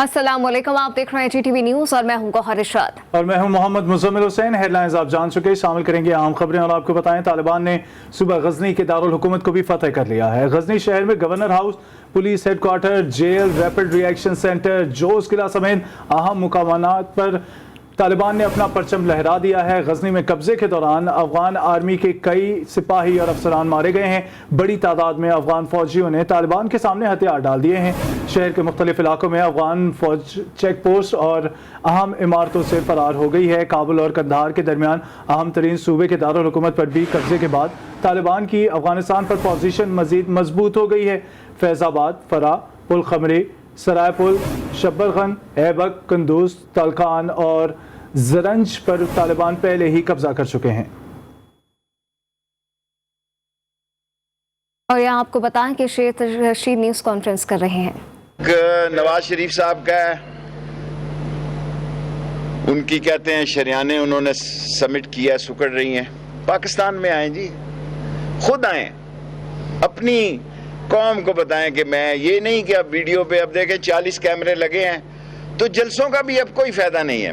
अस्सलाम वालेकुम, आप देख रहे हैं GTV न्यूज और मैं हूं गौहर इरशाद और मैं हूं मोहम्मद मुज़म्मिल हुसैन। हेडलाइंस आप जान चुके, शामिल करेंगे आम खबरें और आपको बताएं तालिबान ने सुबह गजनी के दारुल हुकूमत को भी फतह कर लिया है। गजनी शहर में governor house, police headquarter, jail, rapid reaction centre, जोश किला समेत अहम मुकामात पर तालिबान ने अपना परचम लहरा दिया है। गजनी में कब्जे के दौरान अफगान आर्मी के कई सिपाही और अफसरान मारे गए हैं। बड़ी तादाद में अफगान फौजियों ने तालिबान के सामने हथियार डाल दिए हैं। शहर के मुख्तलिफ इलाकों में अफगान फौज चेक पोस्ट और अहम इमारतों से फरार हो गई है। काबुल और कंधार के दरमियान अहम तरीन सूबे के दारुल हुकूमत पर भी कब्जे के बाद तालिबान की अफगानिस्तान पर पोजीशन मजीद मजबूत हो गई है। फैजाबाद, फरा, पुल खमरी, सरायपुल, शब्बरगन, ऐबक, कंदूज, तलखान और जरंज पर तालिबान पहले ही कब्जा कर चुके हैं। और यहाँ आपको बताएं कि शेख रशीद न्यूज कॉन्फ्रेंस कर रहे हैं। नवाज शरीफ साहब का उनकी कहते हैं शरियाने उन्होंने समिट किया, सुकड़ रही हैं। पाकिस्तान में आए जी, खुद आए, अपनी कौम को बताएं कि मैं ये नहीं कि अब वीडियो पे अब देखें 40 कैमरे लगे हैं तो जलसों का भी अब कोई फायदा नहीं है।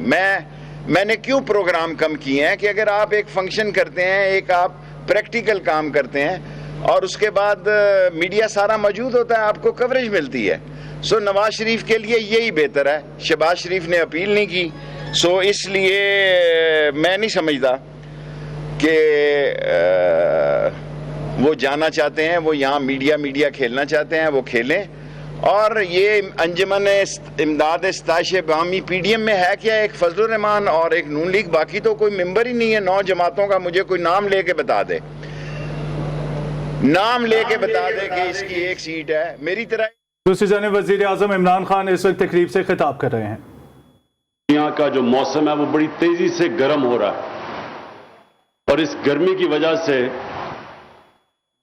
मैंने क्यों प्रोग्राम कम किए हैं कि अगर आप एक फंक्शन करते हैं, एक आप प्रैक्टिकल काम करते हैं और उसके बाद मीडिया सारा मौजूद होता है, आपको कवरेज मिलती है। सो नवाज शरीफ के लिए यही बेहतर है। शहबाज शरीफ ने अपील नहीं की, सो इसलिए मैं नहीं समझता कि वो जाना चाहते हैं, वो यहाँ मीडिया खेलना चाहते हैं, वो खेलें। और ये अंजुमन इमदाद इस्ताइश बामी PDM में है क्या? एक फजलुर रहमान और एक नून लीग, बाकी तो कोई मेंबर ही नहीं है। 9 जमातों का मुझे कोई नाम लेके बता दे, नाम लेके बता दे कि इसकी एक सीट है मेरी तरह। दूसरी जानिब वजीर आजम इमरान खान इस वक्त तकरीब से खिताब कर रहे हैं। यहाँ का जो मौसम है वो बड़ी तेजी से गर्म हो रहा है और इस गर्मी की वजह से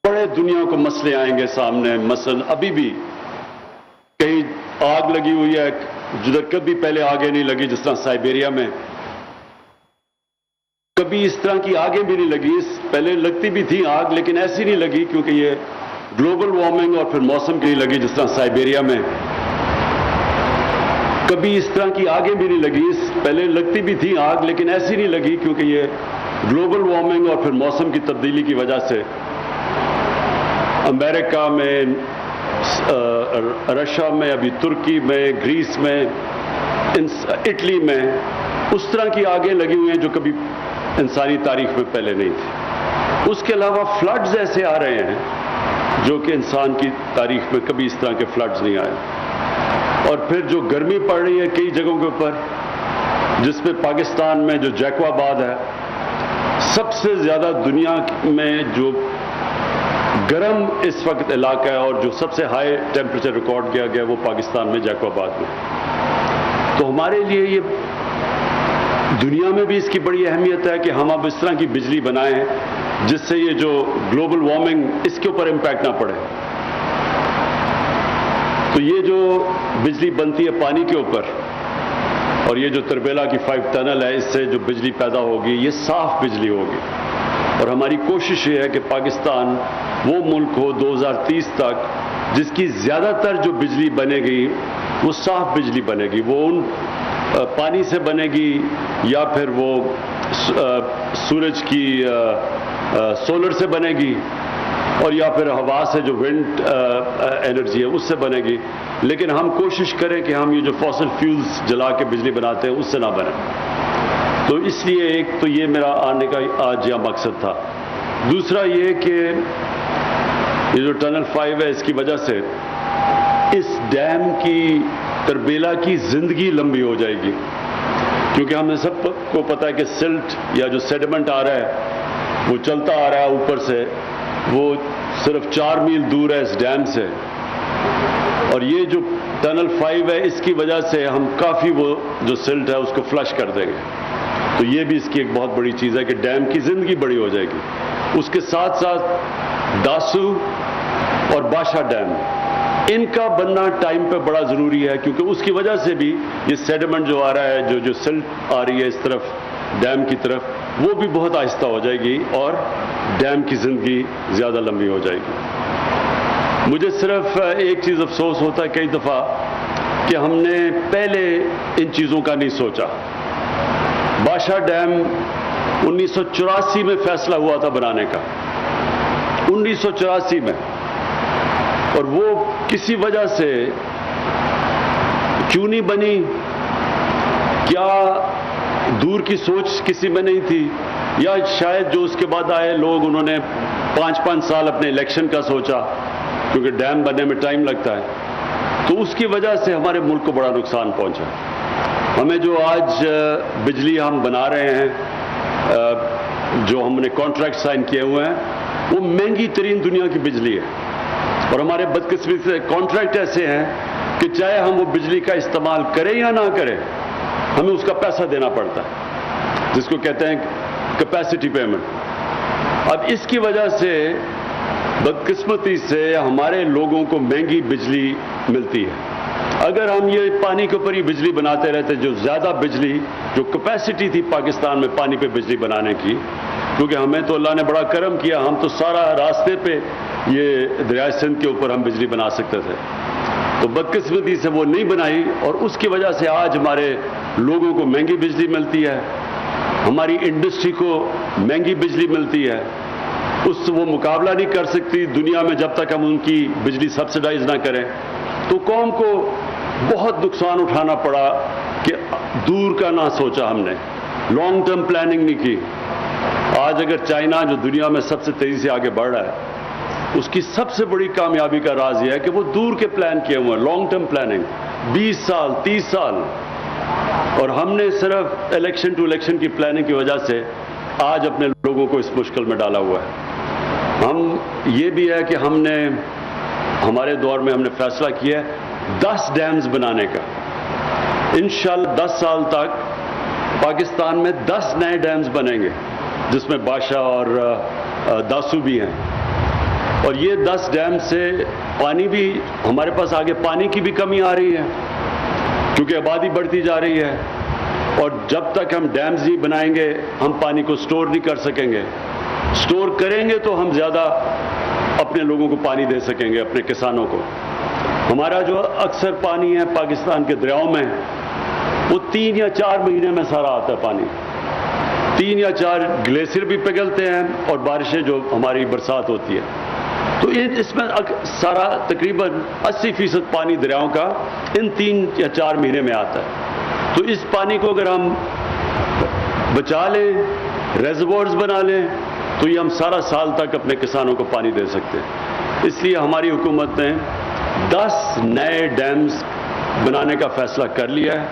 बड़े दुनिया को मसले आएंगे सामने। मसलन अभी भी कहीं आग लगी हुई है जिधर कभी पहले आगे नहीं लगी, जिस तरह साइबेरिया में कभी इस तरह की आगे भी नहीं लगी। पहले लगती भी थी आग, लेकिन ऐसी नहीं लगी क्योंकि ये ग्लोबल वार्मिंग और फिर मौसम की लगी, जिस तरह साइबेरिया में कभी इस तरह की आगे भी नहीं लगी। पहले लगती भी थी आग, लेकिन ऐसी नहीं लगी क्योंकि ये ग्लोबल वार्मिंग और फिर मौसम की तब्दीली की वजह से अमेरिका में, रशिया में, अभी तुर्की में, ग्रीस में, इटली में उस तरह की आगे लगी हुई हैं जो कभी इंसानी तारीख में पहले नहीं थी। उसके अलावा फ्लड्स ऐसे आ रहे हैं जो कि इंसान की तारीख में कभी इस तरह के फ्लड्स नहीं आए। और फिर जो गर्मी पड़ रही है कई जगहों के ऊपर, जिसमें पाकिस्तान में जो जैकवाबाद है, सबसे ज्यादा दुनिया में जो गर्म इस वक्त इलाका है और जो सबसे हाई टेम्परेचर रिकॉर्ड किया गया वो पाकिस्तान में जैकवाबाद में। तो हमारे लिए ये दुनिया में भी इसकी बड़ी अहमियत है कि हम अब इस तरह की बिजली बनाएं जिससे ये जो ग्लोबल वार्मिंग इसके ऊपर इम्पैक्ट ना पड़े। तो ये जो बिजली बनती है पानी के ऊपर और ये जो तरबेला की 5 टनल है, इससे जो बिजली पैदा होगी ये साफ बिजली होगी। और हमारी कोशिश ये है कि पाकिस्तान वो मुल्क हो 2030 तक जिसकी ज्यादातर जो बिजली बनेगी वो साफ बिजली बनेगी। वो उन पानी से बनेगी या फिर वो सूरज की सोलर से बनेगी और या फिर हवा से जो विंड एनर्जी है उससे बनेगी। लेकिन हम कोशिश करें कि हम ये जो फॉसिल फ्यूल्स जला के बिजली बनाते हैं उससे ना बने। तो इसलिए एक तो ये मेरा आने का आज यह मकसद था। दूसरा ये कि ये जो टनल 5 है इसकी वजह से इस डैम की तरबेला की जिंदगी लंबी हो जाएगी, क्योंकि हमें सबको पता है कि सिल्ट या जो सेडिमेंट आ रहा है वो चलता आ रहा है ऊपर से, वो सिर्फ 4 मील दूर है इस डैम से। और ये जो टनल 5 है इसकी वजह से हम काफी वो जो सिल्ट है उसको फ्लश कर देंगे। तो ये भी इसकी एक बहुत बड़ी चीज है कि डैम की जिंदगी बड़ी हो जाएगी। उसके साथ साथ दासू और बाशा डैम, इनका बनना टाइम पे बड़ा जरूरी है, क्योंकि उसकी वजह से भी ये सेडिमेंट जो आ रहा है, जो सिल्ट आ रही है इस तरफ डैम की तरफ, वो भी बहुत आहिस्ता हो जाएगी और डैम की जिंदगी ज्यादा लंबी हो जाएगी। मुझे सिर्फ एक चीज अफसोस होता है, कई दफा कि हमने पहले इन चीज़ों का नहीं सोचा। बाशा डैम 1984 में फैसला हुआ था बनाने का, 1984 में, और वो किसी वजह से क्यों नहीं बनी, क्या दूर की सोच किसी में नहीं थी, या शायद जो उसके बाद आए लोग उन्होंने 5-5 साल अपने इलेक्शन का सोचा, क्योंकि डैम बनने में टाइम लगता है, तो उसकी वजह से हमारे मुल्क को बड़ा नुकसान पहुंचा। हमें जो आज बिजली हम बना रहे हैं, जो हमने कॉन्ट्रैक्ट साइन किए हुए हैं, वो महंगी तरीन दुनिया की बिजली है, और हमारे बदकिस्मती से कॉन्ट्रैक्ट ऐसे हैं कि चाहे हम वो बिजली का इस्तेमाल करें या ना करें, हमें उसका पैसा देना पड़ता है, जिसको कहते हैं कैपेसिटी पेमेंट। अब इसकी वजह से बदकिस्मती से हमारे लोगों को महंगी बिजली मिलती है। अगर हम ये पानी के ऊपर ही बिजली बनाते रहते, जो ज़्यादा बिजली, जो कैपेसिटी थी पाकिस्तान में पानी पे बिजली बनाने की, क्योंकि हमें तो अल्लाह ने बड़ा करम किया, हम तो सारा रास्ते पे ये दरिया सिंध के ऊपर हम बिजली बना सकते थे, तो बदकिस्मती से वो नहीं बनाई, और उसकी वजह से आज हमारे लोगों को महंगी बिजली मिलती है, हमारी इंडस्ट्री को महंगी बिजली मिलती है, उससे वो मुकाबला नहीं कर सकती दुनिया में जब तक हम उनकी बिजली सब्सिडाइज ना करें। तो कौम को बहुत नुकसान उठाना पड़ा कि दूर का ना सोचा हमने, लॉन्ग टर्म प्लानिंग नहीं की। आज अगर चाइना, जो दुनिया में सबसे तेजी से आगे बढ़ रहा है, उसकी सबसे बड़ी कामयाबी का राज यह है कि वो दूर के प्लान किए हुए हैं, लॉन्ग टर्म प्लानिंग, 20 साल 30 साल, और हमने सिर्फ इलेक्शन टू इलेक्शन की प्लानिंग की वजह से आज अपने लोगों को इस मुश्किल में डाला हुआ है। हम ये भी है कि हमने हमारे दौर में हमने फैसला किया है 10 डैम्स बनाने का। इंशाल्लाह 10 साल तक पाकिस्तान में 10 नए डैम्स बनेंगे, जिसमें बाशा और दासू भी हैं, और ये 10 डैम से पानी भी, हमारे पास आगे पानी की भी कमी आ रही है क्योंकि आबादी बढ़ती जा रही है, और जब तक हम डैम्स नहीं बनाएंगे हम पानी को स्टोर नहीं कर सकेंगे। स्टोर करेंगे तो हम ज़्यादा अपने लोगों को पानी दे सकेंगे, अपने किसानों को। हमारा जो अक्सर पानी है पाकिस्तान के दरियाओं में, वो 3 या 4 महीने में सारा आता है पानी। 3 या 4 ग्लेशियर भी पिघलते हैं, और बारिशें जो हमारी बरसात होती है, तो इसमें सारा तकरीबन 80% पानी दरियाओं का इन 3 या 4 महीने में आता है। तो इस पानी को अगर हम बचा लें, रेजर्वोयर्स बना लें, तो ये हम सारा साल तक अपने किसानों को पानी दे सकते हैं। इसलिए हमारी हुकूमत ने 10 नए डैम्स बनाने का फैसला कर लिया है।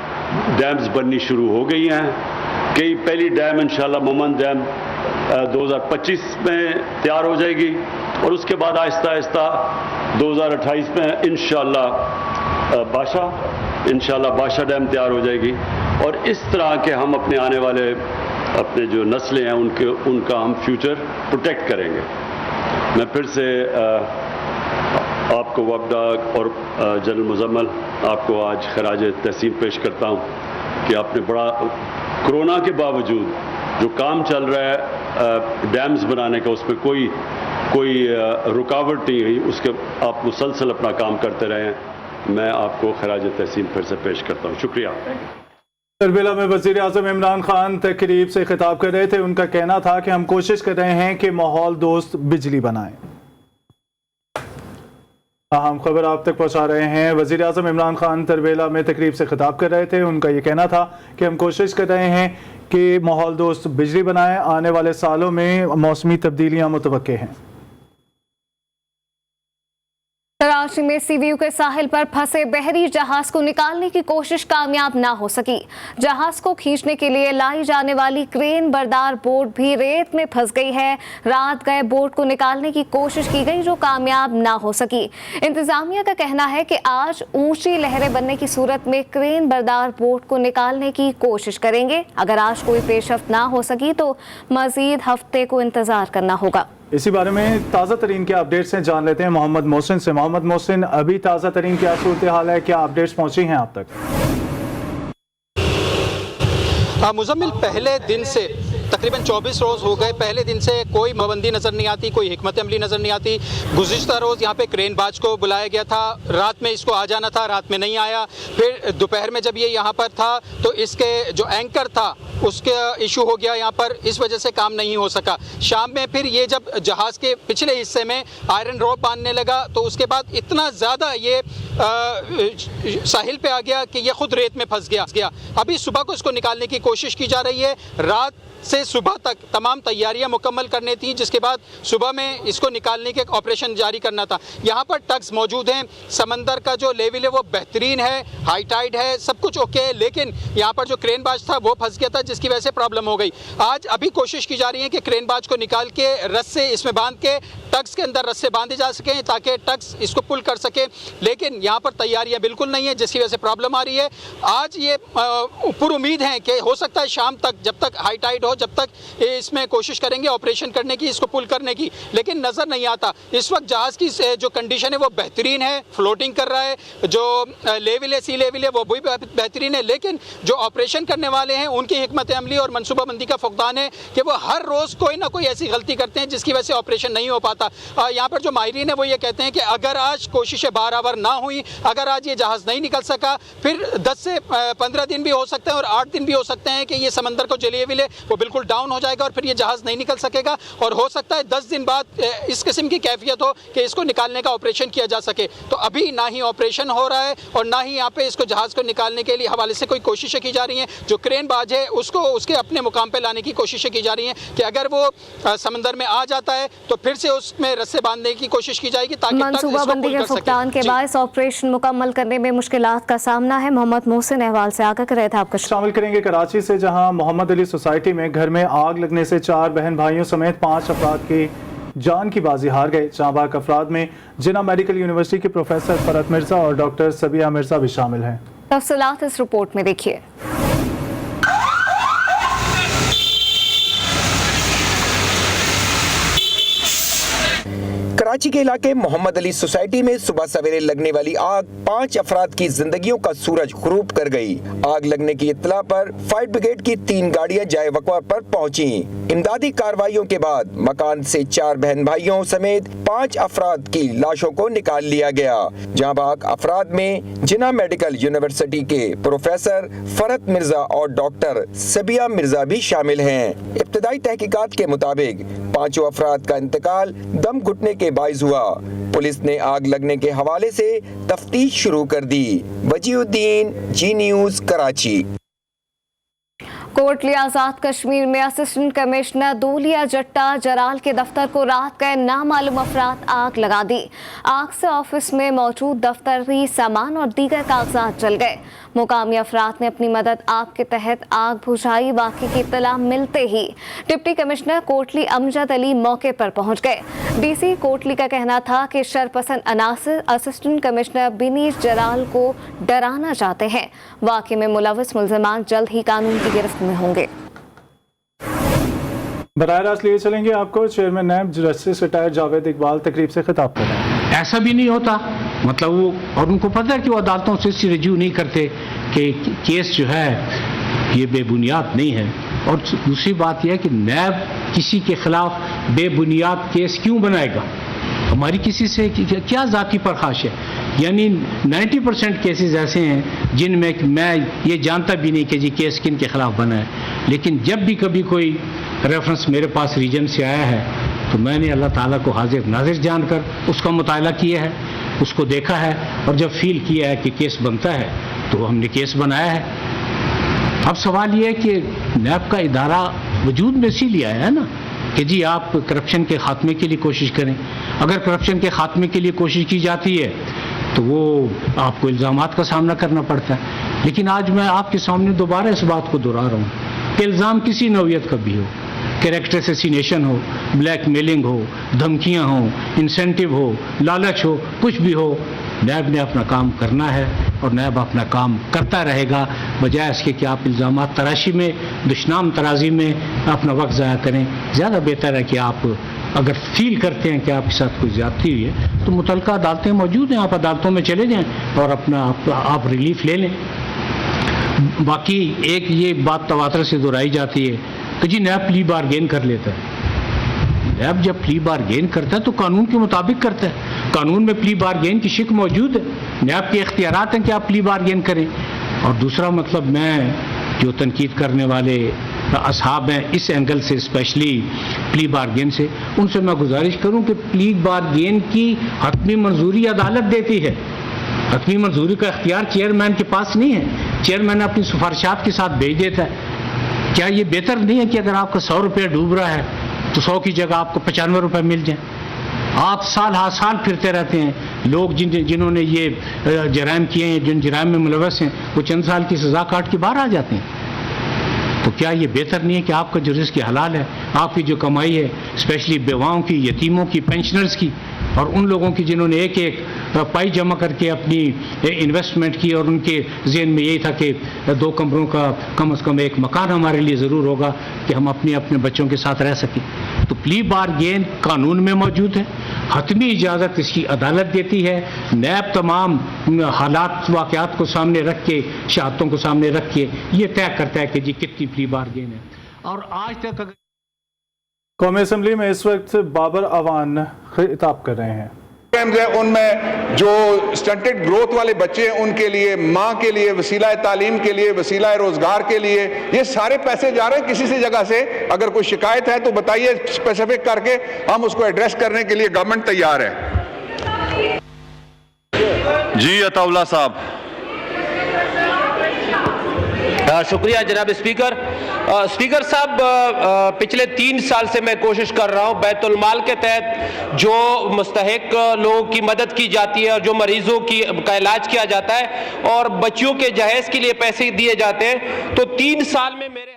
डैम्स बननी शुरू हो गई हैं। कई पहली डैम इंशाल्लाह मोमन डैम 2025 में तैयार हो जाएगी, और उसके बाद आहिस्ता आहिस्ता 2028 में इंशाल्लाह बाशा डैम तैयार हो जाएगी, और इस तरह के हम अपने आने वाले अपने जो नस्लें हैं उनका हम फ्यूचर प्रोटेक्ट करेंगे। मैं फिर से आपको वफदा और जनरल मुजम्मल, आपको आज खराज तहसीन पेश करता हूँ कि आपने बड़ा, कोरोना के बावजूद जो काम चल रहा है डैम्स बनाने का, उसमें कोई रुकावट नहीं हुई, उसके आप मुसलसल अपना काम करते रहे हैं। मैं आपको खराज तहसीन फिर से पेश करता हूँ। शुक्रिया। तरबेला में वज़ीर आज़म इमरान खान तकरीब से खिताब कर रहे थे। उनका कहना था कि हम कोशिश कर रहे हैं कि माहौल दोस्त बिजली बनाएं। अहम खबर आप तक पहुंचा रहे हैं। वज़ीर आज़म इमरान खान तरबेला में तकरीब से खिताब कर रहे थे। उनका ये कहना था कि हम कोशिश कर रहे हैं कि माहौल दोस्त बिजली बनाएं। आने वाले सालों में मौसमी तब्दीलियां मुतवक्के हैं। कराची में सीवीयू के साहिल पर फंसे बहरी जहाज को निकालने की कोशिश कामयाब ना हो सकी। जहाज को खींचने के लिए लाई जाने वाली क्रेन बरदार बोट भी रेत में फंस गई है। रात गए बोट को निकालने की कोशिश की गई, जो कामयाब ना हो सकी। इंतजामिया का कहना है कि आज ऊंची लहरें बनने की सूरत में क्रेन बरदार बोट को निकालने की कोशिश करेंगे। अगर आज कोई पेशरफ्त ना हो सकी तो मजीद हफ्ते को इंतजार करना होगा। इसी बारे में ताज़ा तरीन क्या अपडेट्स हैं जान लेते हैं मोहम्मद मोहसिन से। मोहम्मद मोहसिन, अभी ताज़ा तरीन क्या सूरत हाल है, क्या अपडेट्स पहुंची हैं आप तक? मुजम्मिल, पहले दिन से तकरीबन 24 रोज़ हो गए, पहले दिन से कोई पाबंदी नज़र नहीं आती, कोई हिकमत अमली नज़र नहीं आती। गुज़िश्ता रोज़ यहाँ पे क्रेन बाज को बुलाया गया था, रात में इसको आ जाना था, रात में नहीं आया। फिर दोपहर में जब ये यहाँ पर था तो इसके जो एंकर था उसका इशू हो गया यहाँ पर, इस वजह से काम नहीं हो सका। शाम में फिर ये जब जहाज़ के पिछले हिस्से में आयरन रॉड बांधने लगा तो उसके बाद इतना ज़्यादा ये साहिल पे आ गया कि ये खुद रेत में फंस गया। अभी सुबह को इसको निकालने की कोशिश की जा रही है। रात से सुबह तक तमाम तैयारियां मुकम्मल करनी थी, जिसके बाद सुबह में इसको निकालने के ऑपरेशन जारी करना था। यहाँ पर टग्स मौजूद हैं, समंदर का जो लेवल है वो बेहतरीन है, हाई टाइड है, सब कुछ ओके है, लेकिन यहाँ पर जो क्रेन बाज था वो फंस गया था, जिसकी वजह से प्रॉब्लम हो गई। आज अभी कोशिश की जा रही है कि क्रेन बाज को निकाल के रस्से इसमें बांध के टग्स के अंदर रस्से बांधे जा सकें ताकि टग्स इसको पुल कर सके, लेकिन यहाँ पर तैयारियाँ बिल्कुल नहीं है, जिसकी वजह से प्रॉब्लम आ रही है। आज ये पूरी उम्मीद है कि हो सकता है शाम तक, जब तक हाई टाइड हो, जब तक इसमें कोशिश करेंगे ऑपरेशन करने की, इसको पुल करने की, लेकिन नज़र नहीं आता। इस वक्त जहाज़ की जो कंडीशन है वो बेहतरीन है, फ्लोटिंग कर रहा है, जो लेवल है, सी लेवल है वो भी बेहतरीन है, लेकिन जो ऑपरेशन करने वाले हैं उनकी हिकमत अमली और मनसूबाबंदी का फुकदान है कि वो हर रोज़ कोई ना कोई ऐसी गलती करते हैं जिसकी वजह से ऑपरेशन नहीं हो पाता। यहाँ पर जो माहिरीन है वो ये कहते हैं कि अगर आज कोशिशें बराबर ना हुई, अगर आज ये जहाज़ नहीं निकल सका, फिर 10 से 15 दिन भी हो सकते हैं और 8 दिन भी हो सकते हैं कि ये समंदर को जो लेवल है वो बिल्कुल डाउन हो जाएगा और फिर ये जहाज़ नहीं निकल सकेगा, और हो सकता है 10 दिन बाद इस किस्म की कैफियत हो कि इसको निकालने का ऑपरेशन किया जा सके। तो अभी ना ही ऑपरेशन हो रहा है और ना ही यहाँ पे इसको जहाज़ को निकालने के लिए हवाले से कोई कोशिशें की जा रही हैं। जो क्रेन बाज है उसको उसके अपने मुकाम पे लाने की कोशिशें की जा रही हैं कि अगर वो समंदर में आ जाता है तो फिर से उसमें रस्से बांधने की कोशिश की जाएगी ताकि मनसूबाबंदी के फुकदान के बायस ऑपरेशन मुकम्मल करने में मुश्किलात का सामना है। मोहम्मद मोहसिन अहवाल से आगाह कर रहे थे आपका। शामिल करेंगे कराची से, जहां मोहम्मद अली सोसाइटी में घर में आग लगने से 4 बहन भाइयों समेत 5 अफराद की जान की बाजी हार गए। जांबाग अफराद में जिन्ना मेडिकल यूनिवर्सिटी के प्रोफेसर फरत मिर्जा और डॉक्टर सबिया मिर्जा भी शामिल हैं। तफसीलात इस रिपोर्ट में देखिए। कराची के इलाके मोहम्मद अली सोसाइटी में सुबह सवेरे लगने वाली आग 5 अफराद की जिंदगियों का सूरज ग़ुरूब कर गई। आग लगने की इत्तला पर फायर ब्रिगेड की 3 गाड़ियां जाए वक़्वा पर पहुंची। इमदादी कार्रवाइयों के बाद मकान से 4 बहन भाइयों समेत 5 अफराद की लाशों को निकाल लिया गया। जांबाग अफराद में जिन्ना मेडिकल यूनिवर्सिटी के प्रोफेसर फरत मिर्जा और डॉक्टर सबिया मिर्जा भी शामिल हैं। इब्तदाई तहकीकात के मुताबिक 5 अफराद का इंतकाल दम घुटने के बाइस हुआ। पुलिस ने आग लगने के हवाले से तफ्तीश शुरू कर दी। वजीउद्दीन, जी न्यूज़, कराची। कोटली आज़ाद कश्मीर में असिस्टेंट कमिश्नर दूलिया जट्टा जराल के दफ्तर को रात गए नामालूम अफराद आग लगा दी। आग से ऑफिस में मौजूद दफ्तरी सामान और दीगर कागजात जल गए। मुकामी अफराद ने अपनी मदद आग के तहत आग बुझाई। वाक़े की इत्तला मिलते ही डिप्टी कमिश्नर कोटली अमजद अली मौके पर पहुंच गए। डीसी कोटली का कहना था कि शरपसंद अनासर असिस्टेंट कमिश्नर बिनीश जराल को डराना चाहते हैं। वाक़े में मुलविस मुल्ज़िमान जल्द ही कानून की गिरफ्त में होंगे। बराह रास्त लिए चलेंगे आपको। Chairman NAB justice retired Javed Iqbal तकरीब से खिताब कर रहे हैं। ऐसा भी नहीं होता, मतलब वो, और उनको पता है कि वो अदालतों से इसलिए रजू नहीं करते कि केस जो है ये बेबुनियाद नहीं है। और दूसरी बात यह है कि नैब किसी के खिलाफ बेबुनियाद केस क्यों बनाएगा? हमारी किसी से क्या ज़ाती परखाश है? यानी 90% केसेस ऐसे हैं जिनमें मैं ये जानता भी नहीं कि जी केस किन के खिलाफ बना है, लेकिन जब भी कभी कोई रेफरेंस मेरे पास रीजन से आया है तो मैंने अल्लाह ताला को हाजिर नाजिर जानकर उसका मुताला किया है, उसको देखा है, और जब फील किया है कि केस बनता है तो हमने केस बनाया है। अब सवाल ये है कि नैब का इदारा वजूद में इसीलिए आया है ना कि जी आप करप्शन के खात्मे के लिए कोशिश करें। अगर करप्शन के खात्मे के लिए कोशिश की जाती है तो वो आपको इल्ज़ामात का सामना करना पड़ता है। लेकिन आज मैं आपके सामने दोबारा इस बात को दोहरा रहा हूँ कि इल्ज़ाम किसी नौइयत का भी हो, कैरेक्टर असैसिनेशन हो, ब्लैकमेलिंग हो, धमकियाँ हो, इंसेंटिव हो, लालच हो, कुछ भी हो, नैब ने अपना काम करना है और नैब अपना काम करता रहेगा, बजाय इसके कि आप इल्ज़ामात तराशी में, दुश्मनाम तराजी में अपना वक्त ज़ाया करें। ज़्यादा बेहतर है कि आप अगर फील करते हैं कि आपके साथ कोई ज़्यादती हुई है तो मुतल्लिका अदालतें मौजूद हैं, आप अदालतों में चले जाएं और अपना आप रिलीफ ले लें। बाकी एक ये बात तवातर से दोहराई जाती है कि जी नैब प्ली बारगेन कर लेता है। नैब जब प्ली बारगेन करता है तो कानून के मुताबिक करता है, कानून में प्ली बारगेन की शिक मौजूद है, नैब के इख्तियारात हैं कि आप प्ली बारगेन करें। और दूसरा मतलब मैं जो तनकीद करने वाले असहाब हैं इस एंगल से, स्पेशली प्ली बारगेन से, उनसे मैं गुजारिश करूं कि प्ली बारगेन की हतमी मंजूरी अदालत देती है। हतमी मंजूरी का इख्तियार चेयरमैन के पास नहीं है, चेयरमैन अपनी सिफारिशात के साथ भेज देता है। क्या ये बेहतर नहीं है कि अगर आपका 100 रुपया डूब रहा है तो 100 की जगह आपको 95 रुपये मिल जाए? आप साल हर साल फिरते रहते हैं, लोग जिन्होंने ये जराइम किए हैं, जिन जराइम में मुलव्वस हैं, वो चंद साल की सज़ा काट के बाहर आ जाते हैं। तो क्या ये बेहतर नहीं है कि आपका जो रिस्क हलाल है, आपकी जो कमाई है, स्पेशली बेवाओं की, यतीमों की, पेंशनर्स की, और उन लोगों की जिन्होंने एक एक पाई जमा करके अपनी इन्वेस्टमेंट की और उनके ज़हन में यही था कि 2 कमरों का कम से कम एक मकान हमारे लिए ज़रूर होगा कि हम अपने बच्चों के साथ रह सकें। तो प्ली बारगेन कानून में मौजूद है, हतमी इजाज़त इसकी अदालत देती है। नैब तमाम हालात वाक़यात को सामने रख के, शहादतों को सामने रख के ये तय करता है कि जी कितनी प्ली बारगेन है। और आज तक अगर कौमी असम्बली में इस वक्त बाबर अवान खिताब कर रहे हैं। उनमें जो स्टंटेड ग्रोथ वाले बच्चे हैं उनके लिए, माँ के लिए, वसीला तालीम के लिए, वसीला रोजगार के लिए, ये सारे पैसे जा रहे हैं किसी से जगह से। अगर कोई शिकायत है तो बताइए स्पेसिफिक करके, हम उसको एड्रेस करने के लिए गवर्नमेंट तैयार है। जी अताउल्ला साहब। शुक्रिया जनाब स्पीकर। स्पीकर साहब, पिछले 3 साल से मैं कोशिश कर रहा हूं बैतुल माल के तहत जो मुस्तहिक लोगों की मदद की जाती है और जो मरीजों का इलाज किया जाता है और बच्चियों के जहेज के लिए पैसे दिए जाते हैं, तो 3 साल में मेरे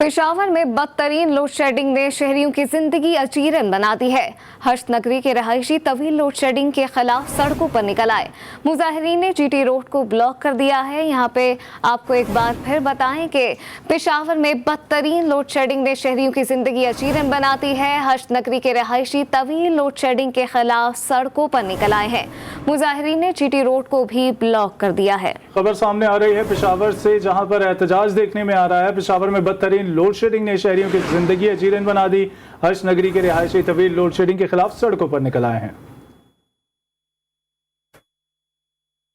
पेशावर में बदतरीन लोड शेडिंग ने शहरियों की जिंदगी अजीरन बना दी है। हर्ष नगरी के रहायशी तवील लोड शेडिंग के खिलाफ सड़कों पर निकल आए। मुजाहिरीन ने जीटी रोड को ब्लॉक कर दिया है। यहाँ पे आपको एक बार फिर बताएं कि पेशावर में बदतरीन लोड शेडिंग ने शहरियों की जिंदगी अजीरन बनाती है। हर्ष नगरी के रहायशी तवील लोड शेडिंग के खिलाफ सड़कों पर निकल आए हैं। मुजाहिरीन ने जीटी रोड को भी ब्लॉक कर दिया है। खबर सामने आ रही है पेशावर से, जहां पर एहतजाज देखने में आ रहा है। पेशावर में बदतरीन लोड शेडिंग ने शहरियों की जिंदगी अजीरन बना दी। हर्ष नगरी के रिहायशी तवील लोड शेडिंग के खिलाफ सड़कों पर निकल आए हैं।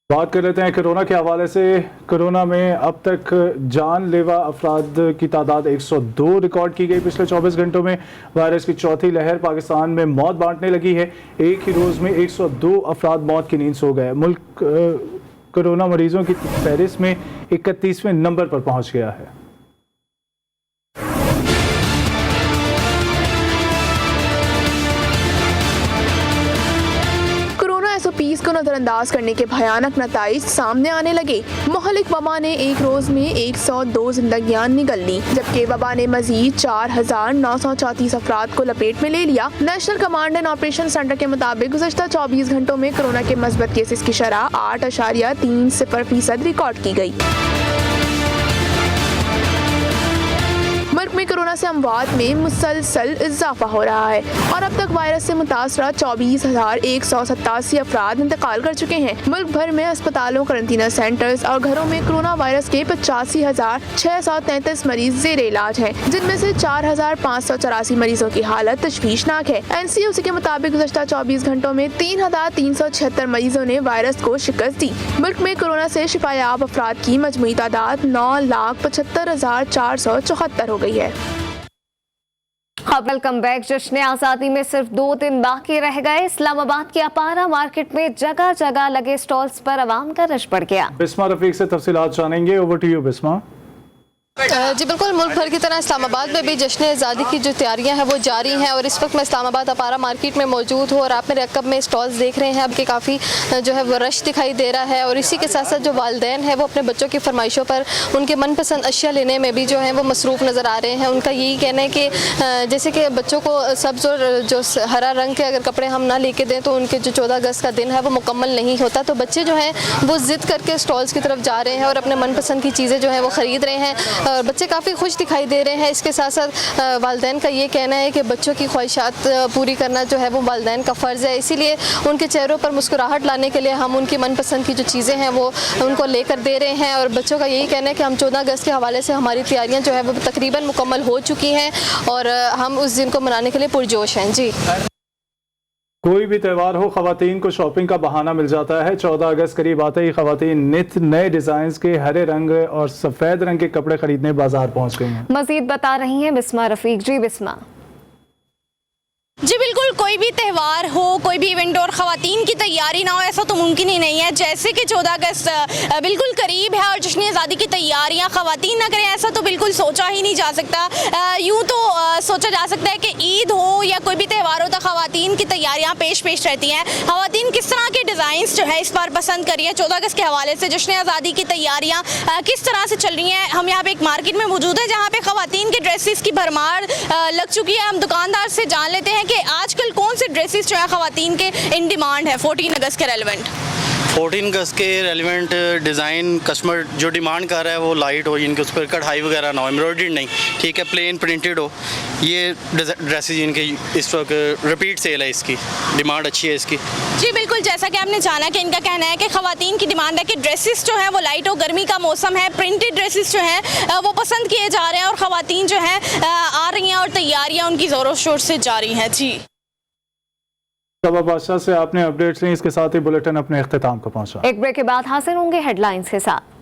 बात कर लेते हैं कोरोना के हवाले से। कोरोना में अब तक जानलेवा अफराद की तादाद 102 रिकॉर्ड की गई। पिछले 24 घंटों में वायरस की चौथी लहर पाकिस्तान में मौत बांटने लगी है। एक ही रोज में 102 अफराद मौत की नींद सो गए। मुल्क कोरोना मरीजों की फहरिस्त में 31वें नंबर पर पहुंच गया है। SOPs को नजरअंदाज करने के भयानक नताइज सामने आने लगे। मुहलिक वबा ने एक रोज में 102 जिंदगियां निगल ली, जबकि वबा ने मजीद 4,934 अफराद को लपेट में ले लिया। National command and operation centre के मुताबिक गुज़श्ता 24 घंटों में कोरोना के मस्बत केसेस की शरह 8.30% रिकॉर्ड की गई। मुल्क में कोरोना से अमवात में मुसलसल इजाफा हो रहा है और अब तक वायरस से मुतासरा 24,187 अफराद इंतकाल कर चुके हैं। मुल्क भर में अस्पतालों, क्वारंटीन सेंटर्स और घरों में कोरोना वायरस के 85,633 मरीज जेर इलाज हैं, जिनमें से 4,584 मरीजों की हालत तशवीशनाक है। NCOC के मुताबिक गुज़श्ता 24 घंटों में 3,376 मरीजों ने वायरस को शिकस्त दी। मुल्क में कोरोना से शिफायाब अफराद की मजमूई तादाद 9,75,474 हो गई है। Welcome back. जश्न आज़ादी में सिर्फ 2 दिन बाकी रह गए। इस्लामाबाद की अपारा मार्केट में जगह जगह लगे स्टॉल्स पर आवाम का रश बढ़ गया। बिस्मा रफीक से तफसीलात जानेंगे। Over to you Bisma. जी बिल्कुल, मुल्क भर की तरह इस्लामाबाद में भी जश्न आज़ादी की जो तैयारियां हैं वो जारी हैं और इस वक्त मैं इस्लामाबाद अपारा मार्केट में मौजूद हूँ और आप मेरे अकब में स्टॉल्स देख रहे हैं। अब के काफ़ी जो है वो रश दिखाई दे रहा है और इसी के साथ साथ जो वालिदैन हैं वो अपने बच्चों की फरमाइशों पर उनके मनपसंद अशिया लेने में भी जो है वो मसरूफ़ नज़र आ रहे हैं। उनका यही कहना है कि जैसे कि बच्चों को सब्ज़ और जो हरा रंग के अगर कपड़े हम ना लेके दें तो उनके जो 14 अगस्त का दिन है वो मुकम्मल नहीं होता। तो बच्चे जो हैं वो ज़िद करके स्टॉल्स की तरफ जा रहे हैं और अपने मनपसंद की चीज़ें जो हैं वो ख़रीद रहे हैं। और बच्चे काफ़ी खुश दिखाई दे रहे हैं। इसके साथ साथ वालिदैन का ये कहना है कि बच्चों की ख्वाहिशात पूरी करना जो है वो वालिदैन का फ़र्ज़ है, इसीलिए उनके चेहरों पर मुस्कुराहट लाने के लिए हम उनकी मनपसंद की जो चीज़ें हैं वो उनको लेकर दे रहे हैं। और बच्चों का यही कहना है कि हम 14 अगस्त के हवाले से हमारी तैयारियाँ जो है वो तकरीबन मुकम्मल हो चुकी हैं और हम उस दिन को मनाने के लिए पुरजोश हैं। जी, कोई भी त्यौहार हो, खवातीन को शॉपिंग का बहाना मिल जाता है। 14 अगस्त करीब आते ही खवातीन नित नए डिजाइन के हरे रंग और सफेद रंग के कपड़े खरीदने बाजार पहुंच गई हैं। मजीद बता रही हैं बिस्मा रफीक। जी बिस्मा। जी बिल्कुल, कोई भी त्यौहार हो, कोई भी इवेंट और ख़वातीन की तैयारी ना हो ऐसा तो मुमकिन ही नहीं है। जैसे कि 14 अगस्त बिल्कुल करीब है और जश्न आज़ादी की तैयारियां ख़वातीन ना करें ऐसा तो बिल्कुल सोचा ही नहीं जा सकता। यूँ तो सोचा जा सकता है कि ईद हो या कोई भी त्यौहार हो तो ख़वातीन की तैयारियां पेश रहती हैं। ख़वातीन किस तरह के डिज़ाइंस जो है इस बार पसंद करी हैं 14 अगस्त के हवाले से, जश्न आज़ादी की तैयारियाँ किस तरह से चल रही हैं। हम यहाँ पर एक मार्केट में मौजूद है जहाँ पर ख़वातीन के ड्रेसेस की भरमार लग चुकी है। हम दुकानदार से जान लेते हैं कि आजकल कौन से ड्रेसेस जो है ख़वातीन के इन डिमांड है 14 अगस्त के रेलेवेंट। 14 अगस्त के रेलिवेंट डिज़ाइन कस्टमर जो डिमांड कर रहा है वो लाइट हो, इनके उस पर कढ़ाई वगैरह ना हो, एम्ब्रॉयडर्ड नहीं, ठीक है, प्लेन प्रिंटेड हो। ये ड्रेसेस इनके इस वक्त रिपीट सेल है, इसकी डिमांड अच्छी है इसकी। जी बिल्कुल, जैसा कि आपने जाना कि इनका कहना है कि ख़वातीन की डिमांड है कि ड्रेसेस जो है वो लाइट हो, गर्मी का मौसम है, प्रिंटेड ड्रेसेस जो हैं वो पसंद किए जा रहे हैं और ख़वातीन जो हैं आ रही हैं और तैयारियाँ उनकी ज़ोरों शोर से जारी हैं। जी, सबा बादशाह से आपने अपडेट्स ली, इसके साथ ही बुलेटिन अपने इख्तिताम को पहुंचा। एक ब्रेक के बाद हाजिर होंगे हेडलाइंस के साथ।